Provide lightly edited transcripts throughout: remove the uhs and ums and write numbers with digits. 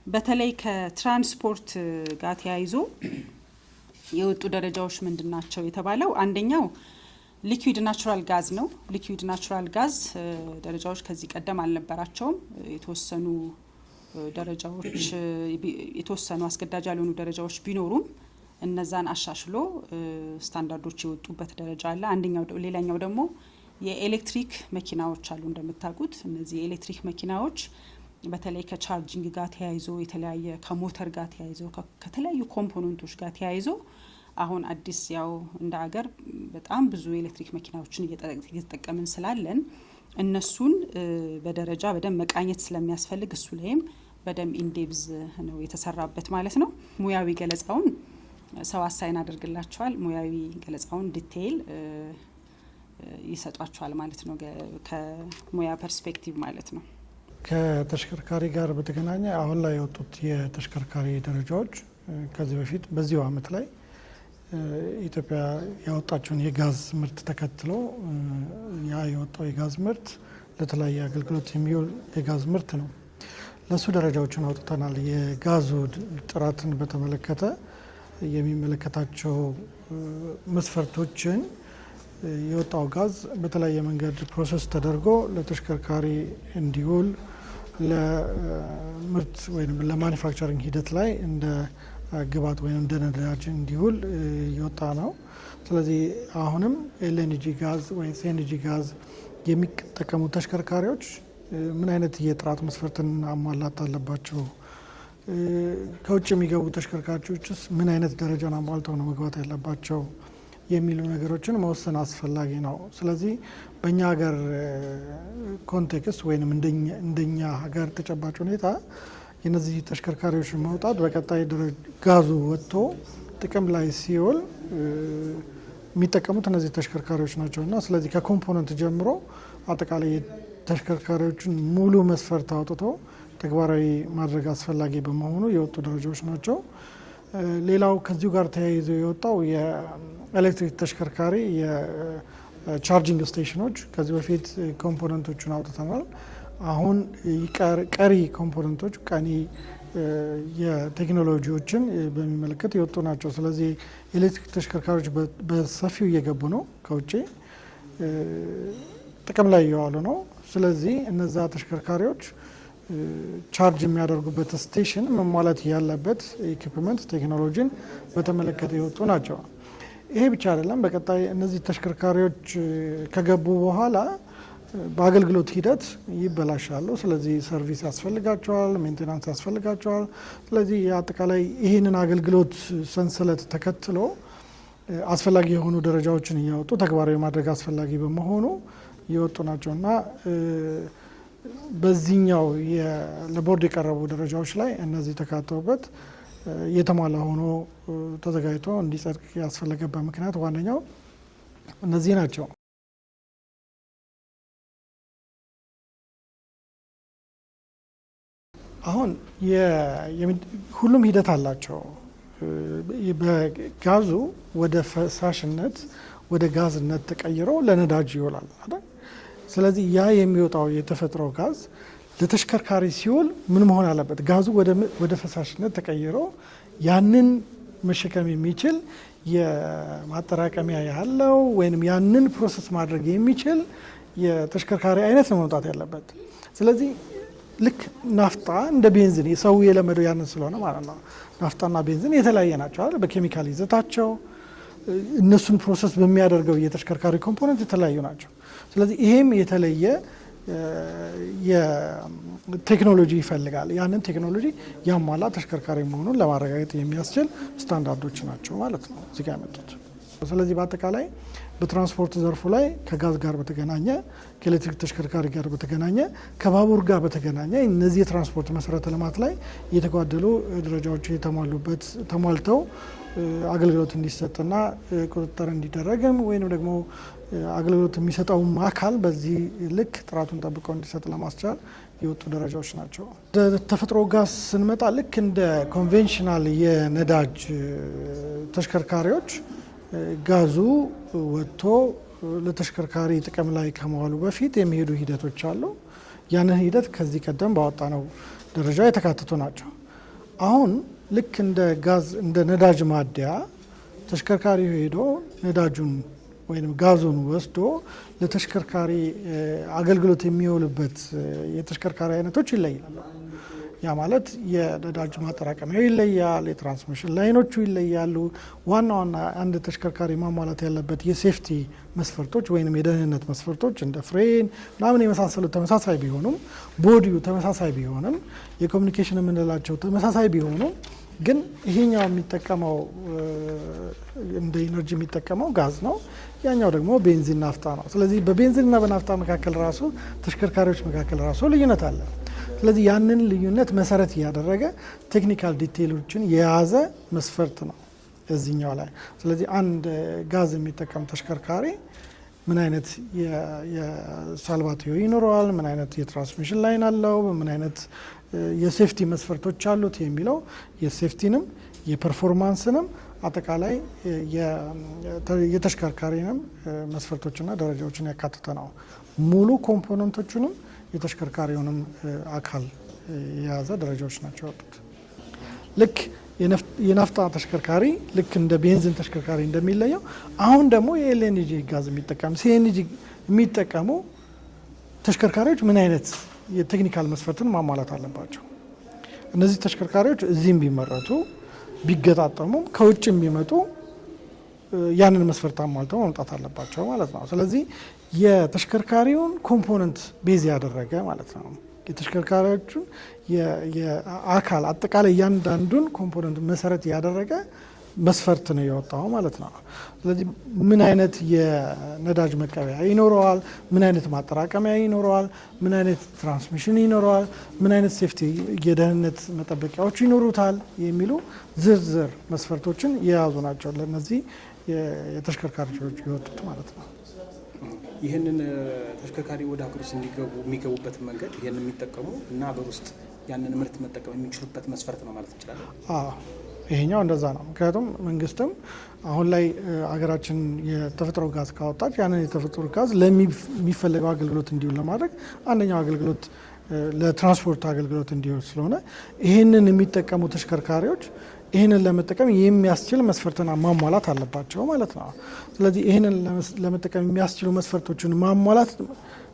በተለይ ከትራንስፖርት ጋር ተያይዞ የወጡ ደረጃዎች ምንድናቸው የተባለው አንደኛው ሊኩዊድ ናቹራል ጋዝ ነው። ሊኩዊድ ናቹራል ጋዝ ደረጃዎች ከዚህ ቀደም አልነበራቸውም። የተወሰኑ ደረጃዎች የተወሰኑ አስገዳጅ ያልሆኑ ደረጃዎች ቢኖሩም እነዛን አሻሽሎ ስታንዳርዶች የወጡበት ደረጃ አለ። አንደኛው ሌላኛው ደግሞ የኤሌክትሪክ መኪናዎች አሉ። እንደምታውቁት እነዚህ የኤሌክትሪክ መኪናዎች በተለይ ከቻርጂንግ ጋር ተያይዞ የተለያየ ከሞተር ጋር ተያይዞ ከተለያዩ ኮምፖነንቶች ጋር ተያይዞ አሁን አዲስ ያው እንደ ሀገር በጣም ብዙ ኤሌክትሪክ መኪናዎችን እየተጠቀምን ስላለን እነሱን በደረጃ በደም መቃኘት ስለሚያስፈልግ እሱ ላይም በደም ኢንዴፕዝ ነው የተሰራበት ማለት ነው። ሙያዊ ገለጻውን ሰው አሳይን አድርግላቸዋል። ሙያዊ ገለጻውን ዲቴይል ይሰጧቸዋል ማለት ነው ከሙያ ፐርስፔክቲቭ ማለት ነው። ከተሽከርካሪ ጋር በተገናኘ አሁን ላይ የወጡት የተሽከርካሪ ደረጃዎች ከዚህ በፊት በዚሁ አመት ላይ ኢትዮጵያ ያወጣቸውን የጋዝ ምርት ተከትሎ ያ የወጣው የጋዝ ምርት ለተለያየ አገልግሎት የሚውል የጋዝ ምርት ነው። ለሱ ደረጃዎችን አውጥተናል። የጋዙ ጥራትን በተመለከተ የሚመለከታቸው መስፈርቶችን የወጣው ጋዝ በተለያየ መንገድ ፕሮሰስ ተደርጎ ለተሽከርካሪ እንዲውል ለምርት ወይም ለማኒፋክቸሪንግ ሂደት ላይ እንደ ግብዓት ወይም እንደ ነዳጅ እንዲውል የወጣ ነው። ስለዚህ አሁንም ኤልኤንጂ ጋዝ ወይ ሲኤንጂ ጋዝ የሚጠቀሙ ተሽከርካሪዎች ምን አይነት የጥራት መስፈርትን ማሟላት አለባቸው፣ ከውጭ የሚገቡ ተሽከርካሪዎችስ ምን አይነት ደረጃን አሟልተው ነው መግባት ያለባቸው የሚሉ ነገሮችን መወሰን አስፈላጊ ነው። ስለዚህ በእኛ ሀገር ኮንቴክስት ወይም እንደኛ ሀገር ተጨባጭ ሁኔታ የነዚህ ተሽከርካሪዎች መውጣት በቀጣይ ጋዙ ወጥቶ ጥቅም ላይ ሲውል የሚጠቀሙት እነዚህ ተሽከርካሪዎች ናቸውና ስለዚህ ከኮምፖነንት ጀምሮ አጠቃላይ ተሽከርካሪዎችን ሙሉ መስፈርት አውጥቶ ተግባራዊ ማድረግ አስፈላጊ በመሆኑ የወጡ ደረጃዎች ናቸው። ሌላው ከዚሁ ጋር ተያይዞ የወጣው የኤሌክትሪክ ተሽከርካሪ የቻርጂንግ ስቴሽኖች ከዚህ በፊት ኮምፖነንቶቹን አውጥተናል። አሁን ቀሪ ኮምፖነንቶች ቀሪ የቴክኖሎጂዎችን በሚመለከት የወጡ ናቸው። ስለዚህ ኤሌክትሪክ ተሽከርካሪዎች በሰፊው እየገቡ ነው፣ ከውጭ ጥቅም ላይ እየዋሉ ነው። ስለዚህ እነዛ ተሽከርካሪዎች ቻርጅ የሚያደርጉበት ስቴሽን መሟላት ያለበት ኢኩፕመንት ቴክኖሎጂን በተመለከተ የወጡ ናቸው። ይሄ ብቻ አይደለም። በቀጣይ እነዚህ ተሽከርካሪዎች ከገቡ በኋላ በአገልግሎት ሂደት ይበላሻሉ። ስለዚህ ሰርቪስ ያስፈልጋቸዋል፣ ሜንቴናንስ ያስፈልጋቸዋል። ስለዚህ አጠቃላይ ይህንን አገልግሎት ሰንሰለት ተከትሎ አስፈላጊ የሆኑ ደረጃዎችን እያወጡ ተግባራዊ ማድረግ አስፈላጊ በመሆኑ የወጡ ናቸውና በዚህኛው ለቦርድ የቀረቡ ደረጃዎች ላይ እነዚህ ተካተውበት የተሟላ ሆኖ ተዘጋጅቶ እንዲጸድቅ ያስፈለገበት ምክንያት ዋነኛው እነዚህ ናቸው። አሁን ሁሉም ሂደት አላቸው። በጋዙ ወደ ፈሳሽነት ወደ ጋዝነት ተቀይሮ ለነዳጅ ይውላል አይደል? ስለዚህ ያ የሚወጣው የተፈጥሮ ጋዝ ለተሽከርካሪ ሲውል ምን መሆን አለበት? ጋዙ ወደ ፈሳሽነት ተቀይሮ ያንን መሸከም የሚችል የማጠራቀሚያ ያለው ወይም ያንን ፕሮሰስ ማድረግ የሚችል የተሽከርካሪ አይነት ነው መውጣት ያለበት። ስለዚህ ልክ ናፍጣ እንደ ቤንዚን ሰው የለመደው ያንን ስለሆነ ማለት ነው። ናፍጣና ቤንዚን የተለያየ ናቸው አይደል? በኬሚካል ይዘታቸው እነሱን ፕሮሰስ በሚያደርገው የተሽከርካሪ ኮምፖነንት የተለያዩ ናቸው። ስለዚህ ይሄም የተለየ የቴክኖሎጂ ይፈልጋል። ያንን ቴክኖሎጂ ያሟላ ተሽከርካሪ መሆኑን ለማረጋገጥ የሚያስችል ስታንዳርዶች ናቸው ማለት ነው እዚህ ጋር ያመጡት። ስለዚህ በአጠቃላይ በትራንስፖርት ዘርፉ ላይ ከጋዝ ጋር በተገናኘ ከኤሌክትሪክ ተሽከርካሪ ጋር በተገናኘ ከባቡር ጋር በተገናኘ እነዚህ የትራንስፖርት መሰረተ ልማት ላይ የተጓደሉ ደረጃዎች ተሟልተው አገልግሎት እንዲሰጥና ቁጥጥር እንዲደረግም ወይም ደግሞ አገልግሎት የሚሰጠውም አካል በዚህ ልክ ጥራቱን ጠብቀው እንዲሰጥ ለማስቻል የወጡ ደረጃዎች ናቸው። ተፈጥሮ ጋዝ ስንመጣ ልክ እንደ ኮንቬንሽናል የነዳጅ ተሽከርካሪዎች ጋዙ ወጥቶ ለተሽከርካሪ ጥቅም ላይ ከመዋሉ በፊት የሚሄዱ ሂደቶች አሉ። ያንን ሂደት ከዚህ ቀደም ባወጣነው ደረጃ የተካተቱ ናቸው። አሁን ልክ እንደ ጋዝ እንደ ነዳጅ ማደያ ተሽከርካሪው ሄዶ ነዳጁን ወይም ጋዙን ወስዶ ለተሽከርካሪ አገልግሎት የሚውልበት የተሽከርካሪ አይነቶች ይለያሉ። ያ ማለት የነዳጅ ማጠራቀሚያው ይለያል፣ የትራንስሚሽን ላይኖቹ ይለያሉ። ዋና አንድ ተሽከርካሪ ማሟላት ያለበት የሴፍቲ መስፈርቶች ወይም የደህንነት መስፈርቶች እንደ ፍሬን ምናምን የመሳሰሉት ተመሳሳይ ቢሆኑም፣ ቦዲው ተመሳሳይ ቢሆንም፣ የኮሚኒኬሽን የምንላቸው ተመሳሳይ ቢሆኑም ግን ይሄኛው የሚጠቀመው እንደ ኢነርጂ የሚጠቀመው ጋዝ ነው፣ ያኛው ደግሞ ቤንዚን ናፍጣ ነው። ስለዚህ በቤንዚንና በናፍጣ መካከል ራሱ ተሽከርካሪዎች መካከል ራሱ ልዩነት አለ። ስለዚህ ያንን ልዩነት መሰረት እያደረገ ቴክኒካል ዲቴይሎችን የያዘ መስፈርት ነው እዚህኛው ላይ። ስለዚህ አንድ ጋዝ የሚጠቀም ተሽከርካሪ ምን አይነት የሳልቫቲዮ ይኖረዋል፣ ምን አይነት የትራንስሚሽን ላይን አለው፣ ምን አይነት የሴፍቲ መስፈርቶች አሉት የሚለው የሴፍቲንም የፐርፎርማንስንም አጠቃላይ የተሽከርካሪንም መስፈርቶችና ደረጃዎችን ያካተተ ነው። ሙሉ ኮምፖነንቶቹንም የተሽከርካሪውንም አካል የያዘ ደረጃዎች ናቸው ያሉት። ልክ የናፍጣ ተሽከርካሪ ልክ እንደ ቤንዚን ተሽከርካሪ እንደሚለየው አሁን ደግሞ የኤልኤንጂ ጋዝ የሚጠቀም ሲኤንጂ የሚጠቀሙ ተሽከርካሪዎች ምን አይነት የቴክኒካል መስፈርትን ማሟላት አለባቸው? እነዚህ ተሽከርካሪዎች እዚህም ቢመረቱ ቢገጣጠሙም ከውጭ የሚመጡ ያንን መስፈርት አሟልተው መምጣት አለባቸው ማለት ነው። ስለዚህ የተሽከርካሪውን ኮምፖነንት ቤዝ ያደረገ ማለት ነው። የተሽከርካሪዎቹን የአካል አጠቃላይ እያንዳንዱን ኮምፖነንት መሰረት ያደረገ መስፈርት ነው የወጣው ማለት ነው። ስለዚህ ምን አይነት የነዳጅ መቀበያ ይኖረዋል፣ ምን አይነት ማጠራቀሚያ ይኖረዋል፣ ምን አይነት ትራንስሚሽን ይኖረዋል፣ ምን አይነት ሴፍቲ የደህንነት መጠበቂያዎች ይኖሩታል የሚሉ ዝርዝር መስፈርቶችን የያዙ ናቸው ለነዚህ የተሽከርካሪዎች የወጡት ማለት ነው። ይህንን ተሽከርካሪ ወደ ሀገር ውስጥ የሚገቡበት መንገድ ይህን የሚጠቀሙ እና ሀገር ውስጥ ያንን ምርት መጠቀም የሚችሉበት መስፈርት ነው ማለት እንችላለን። ይሄኛው እንደዛ ነው። ምክንያቱም መንግስትም አሁን ላይ ሀገራችን የተፈጥሮ ጋዝ ካወጣች ያንን የተፈጥሮ ጋዝ ለሚፈለገው አገልግሎት እንዲውል ለማድረግ አንደኛው አገልግሎት ለትራንስፖርት አገልግሎት እንዲውል ስለሆነ ይህንን የሚጠቀሙ ተሽከርካሪዎች ይህንን ለመጠቀም የሚያስችል መስፈርትን ማሟላት አለባቸው ማለት ነው። ስለዚህ ይህንን ለመጠቀም የሚያስችሉ መስፈርቶችን ማሟላት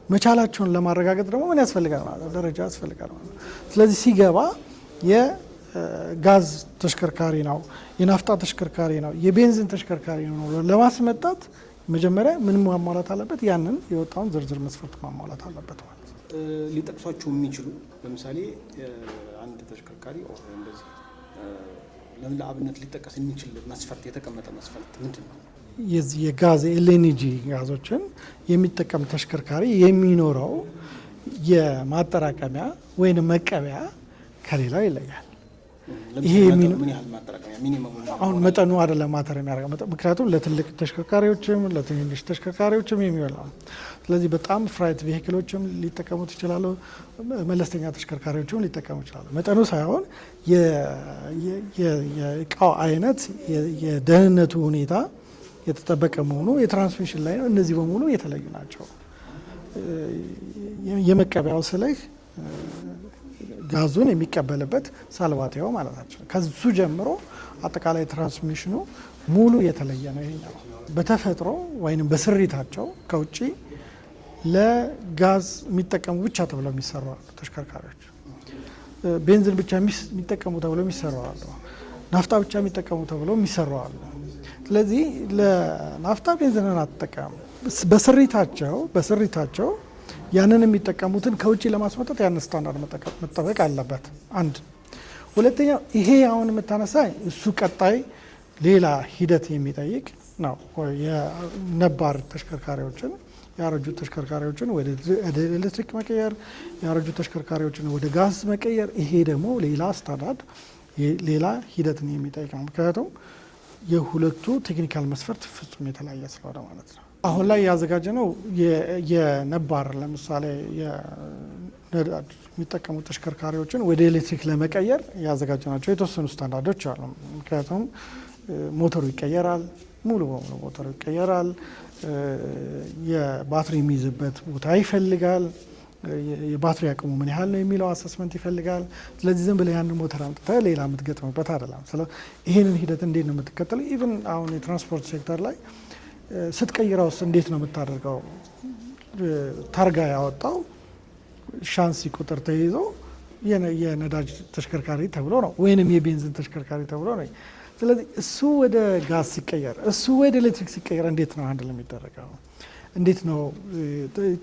መቻላቸውን ለማረጋገጥ ደግሞ ምን ያስፈልጋል ማለት ነው? ደረጃ ያስፈልጋል ማለት ነው። ስለዚህ ሲገባ የጋዝ ተሽከርካሪ ነው፣ የናፍጣ ተሽከርካሪ ነው፣ የቤንዚን ተሽከርካሪ ነው ለማስመጣት መጀመሪያ ምን ማሟላት አለበት? ያንን የወጣውን ዝርዝር መስፈርት ማሟላት አለበት ማለት ነው። ሊጠቅሷቸው የሚችሉ ለምሳሌ አንድ ተሽከርካሪ እንደዚህ ለአብነት ሊጠቀስ የሚችል መስፈርት የተቀመጠ መስፈርት ምንድን ነው? የዚህ የጋዝ ኤልኤንጂ ጋዞችን የሚጠቀም ተሽከርካሪ የሚኖረው የማጠራቀሚያ ወይም መቀበያ ከሌላው ይለያል። ይሄ ምን ያህል ማጠራቀሚያ ሚኒመም አሁን መጠኑ አይደለም ማተር የሚያደርገው፣ ምክንያቱም ለትልቅ ተሽከርካሪዎችም ለትንንሽ ተሽከርካሪዎችም የሚውል ነው። ስለዚህ በጣም ፍራይት ቬሂክሎችም ሊጠቀሙት ይችላሉ፣ መለስተኛ ተሽከርካሪዎችም ሊጠቀሙ ይችላሉ። መጠኑ ሳይሆን የእቃው አይነት፣ የደህንነቱ ሁኔታ የተጠበቀ መሆኑ፣ የትራንስሚሽን ላይ ነው። እነዚህ በሙሉ የተለዩ ናቸው። የመቀበያው ስልህ ጋዙን የሚቀበልበት ሳልቫቲዮ ማለታቸው ከሱ ጀምሮ አጠቃላይ ትራንስሚሽኑ ሙሉ የተለየ ነው። ይሄኛው በተፈጥሮ ወይም በስሪታቸው ከውጭ ለጋዝ የሚጠቀሙ ብቻ ተብለው የሚሰሩ አሉ ተሽከርካሪዎች። ቤንዚን ብቻ የሚጠቀሙ ተብለው የሚሰሩ አሉ። ናፍጣ ብቻ የሚጠቀሙ ተብለው የሚሰሩ አሉ። ስለዚህ ለናፍጣ ቤንዚንን አትጠቀሙ። በስሪታቸው ያንን የሚጠቀሙትን ከውጭ ለማስመጣት ያን ስታንዳርድ መጠበቅ አለበት። አንድ ሁለተኛው ይሄ አሁን የምታነሳ እሱ ቀጣይ ሌላ ሂደት የሚጠይቅ ነው። የነባር ተሽከርካሪዎችን ያረጁ ተሽከርካሪዎችን ወደ ኤሌክትሪክ መቀየር፣ ያረጁ ተሽከርካሪዎችን ወደ ጋዝ መቀየር፣ ይሄ ደግሞ ሌላ ስታንዳርድ ሌላ ሂደትን የሚጠይቅ ነው። ምክንያቱም የሁለቱ ቴክኒካል መስፈርት ፍጹም የተለያየ ስለሆነ ማለት ነው። አሁን ላይ ያዘጋጀ ነው የነባር ለምሳሌ የነዳጅ የሚጠቀሙ ተሽከርካሪዎችን ወደ ኤሌክትሪክ ለመቀየር ያዘጋጀ ናቸው የተወሰኑ ስታንዳርዶች አሉ። ምክንያቱም ሞተሩ ይቀየራል፣ ሙሉ በሙሉ ሞተሩ ይቀየራል። የባትሪ የሚይዝበት ቦታ ይፈልጋል። የባትሪ አቅሙ ምን ያህል ነው የሚለው አሰስመንት ይፈልጋል። ስለዚህ ዝም ብለህ ያን ሞተር አምጥተህ ሌላ የምትገጥምበት አይደለም። ይህንን ሂደት እንዴት ነው የምትከተለው? ኢቭን አሁን የትራንስፖርት ሴክተር ላይ ስትቀይረውስ እንዴት ነው የምታደርገው? ታርጋ ያወጣው ሻንሲ ቁጥር ተይዞ የነዳጅ ተሽከርካሪ ተብሎ ነው ወይንም የቤንዚን ተሽከርካሪ ተብሎ ነው። ስለዚህ እሱ ወደ ጋዝ ሲቀየር፣ እሱ ወደ ኤሌክትሪክ ሲቀየር እንዴት ነው አንድ የሚደረገው? እንዴት ነው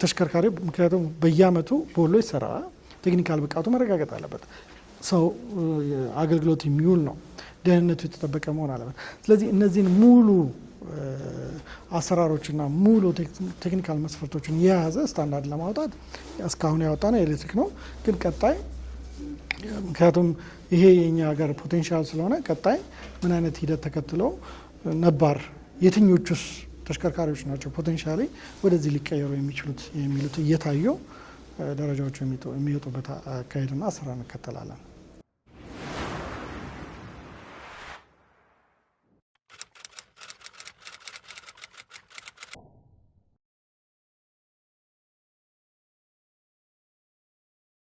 ተሽከርካሪ? ምክንያቱም በየአመቱ ቦሎ ይሰራ፣ ቴክኒካል ብቃቱ መረጋገጥ አለበት። ሰው አገልግሎት የሚውል ነው፣ ደህንነቱ የተጠበቀ መሆን አለበት። ስለዚህ እነዚህን ሙሉ አሰራሮችና ሙሉ ቴክኒካል መስፈርቶችን የያዘ ስታንዳርድ ለማውጣት እስካሁን ያወጣ ነው ኤሌክትሪክ ነው። ግን ቀጣይ ምክንያቱም ይሄ የኛ ሀገር ፖቴንሻል ስለሆነ ቀጣይ ምን አይነት ሂደት ተከትለው ነባር የትኞቹስ ተሽከርካሪዎች ናቸው ፖቴንሻሊ ወደዚህ ሊቀየሩ የሚችሉት የሚሉት እየታዩ ደረጃዎቹ የሚወጡበት አካሄድና አሰራር እንከተላለን።